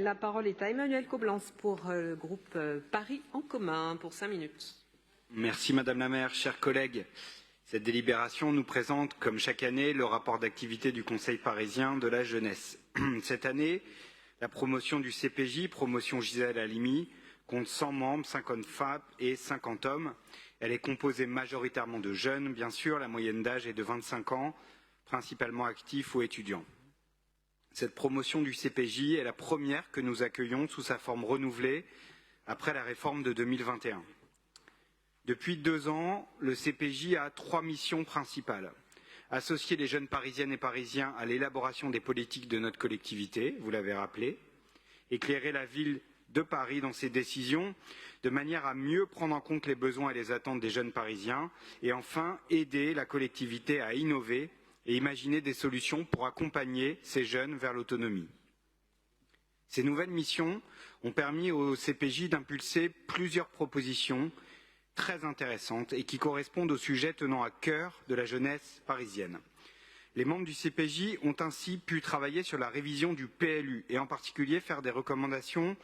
La parole est à Emmanuel Coblence pour le groupe Paris en commun pour 5 minutes. Merci Madame la maire, chers collègues. Cette délibération nous présente, comme chaque année, le rapport d'activité du Conseil parisien de la jeunesse. Cette année, la promotion du CPJ, promotion Gisèle Halimi, compte 100 membres, 50 femmes et 50 hommes. Elle est composée majoritairement de jeunes, bien sûr, la moyenne d'âge est de 25 ans, principalement actifs ou étudiants. Cette promotion du CPJ est la première que nous accueillons sous sa forme renouvelée après la réforme de 2021. Depuis 2 ans, le CPJ a 3 missions principales. Associer les jeunes parisiennes et parisiens à l'élaboration des politiques de notre collectivité, vous l'avez rappelé, éclairer la ville de Paris dans ses décisions, de manière à mieux prendre en compte les besoins et les attentes des jeunes parisiens, et enfin aider la collectivité à innover et imaginer des solutions pour accompagner ces jeunes vers l'autonomie. Ces nouvelles missions ont permis au CPJ d'impulser plusieurs propositions très intéressantes et qui correspondent aux sujets tenant à cœur de la jeunesse parisienne. Les membres du CPJ ont ainsi pu travailler sur la révision du PLU et en particulier faire des recommandations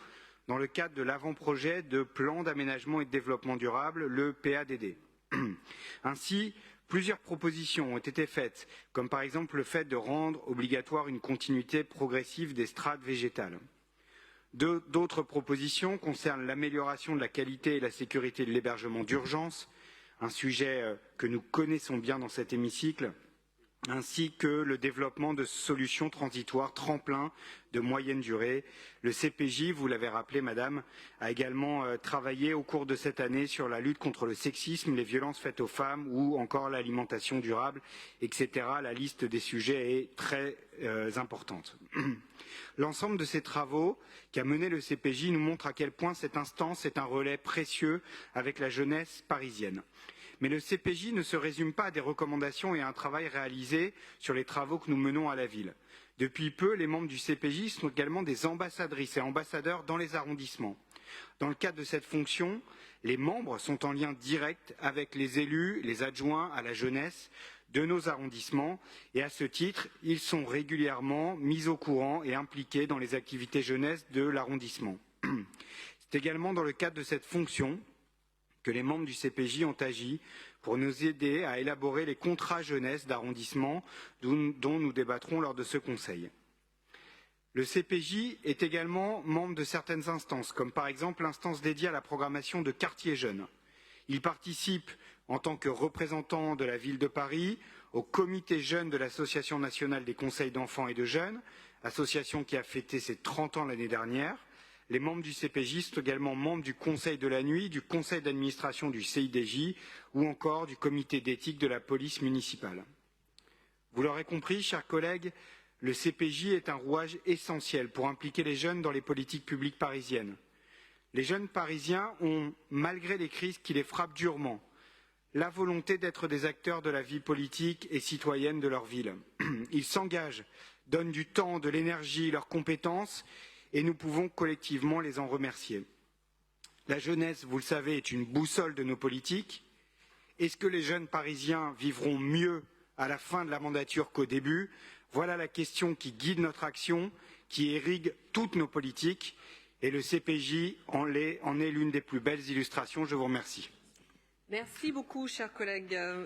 dans le cadre de l'avant-projet de plan d'aménagement et de développement durable, le PADD. Ainsi, plusieurs propositions ont été faites, comme par exemple le fait de rendre obligatoire une continuité progressive des strates végétales. D'autres propositions concernent l'amélioration de la qualité et la sécurité de l'hébergement d'urgence, un sujet que nous connaissons bien dans cet hémicycle, ainsi que le développement de solutions transitoires tremplins de moyenne durée. Le CPJ, vous l'avez rappelé, Madame, a également travaillé au cours de cette année sur la lutte contre le sexisme, les violences faites aux femmes ou encore l'alimentation durable, etc. La liste des sujets est très importante. L'ensemble de ces travaux qu'a mené le CPJ nous montre à quel point cette instance est un relais précieux avec la jeunesse parisienne. Mais le CPJ ne se résume pas à des recommandations et à un travail réalisé sur les travaux que nous menons à la ville. Depuis peu, les membres du CPJ sont également des ambassadrices et ambassadeurs dans les arrondissements. Dans le cadre de cette fonction, les membres sont en lien direct avec les élus, les adjoints à la jeunesse de nos arrondissements et à ce titre, ils sont régulièrement mis au courant et impliqués dans les activités jeunesse de l'arrondissement. C'est également dans le cadre de cette fonction que les membres du CPJ ont agi pour nous aider à élaborer les contrats jeunesse d'arrondissement dont nous débattrons lors de ce Conseil. Le CPJ est également membre de certaines instances, comme par exemple l'instance dédiée à la programmation de quartiers jeunes. Il participe en tant que représentant de la ville de Paris au comité jeune de l'Association nationale des conseils d'enfants et de jeunes, association qui a fêté ses 30 ans l'année dernière. Les membres du CPJ sont également membres du Conseil de la nuit, du Conseil d'administration du CIDJ ou encore du comité d'éthique de la police municipale. Vous l'aurez compris, chers collègues, le CPJ est un rouage essentiel pour impliquer les jeunes dans les politiques publiques parisiennes. Les jeunes parisiens ont, malgré les crises qui les frappent durement, la volonté d'être des acteurs de la vie politique et citoyenne de leur ville. Ils s'engagent, donnent du temps, de l'énergie, leurs compétences et nous pouvons collectivement les en remercier. La jeunesse, vous le savez, est une boussole de nos politiques. Est-ce que les jeunes parisiens vivront mieux à la fin de la mandature qu'au début? Voilà la question qui guide notre action, qui irrigue toutes nos politiques. Et le CPJ en est l'une des plus belles illustrations. Je vous remercie. Merci beaucoup, chers collègues.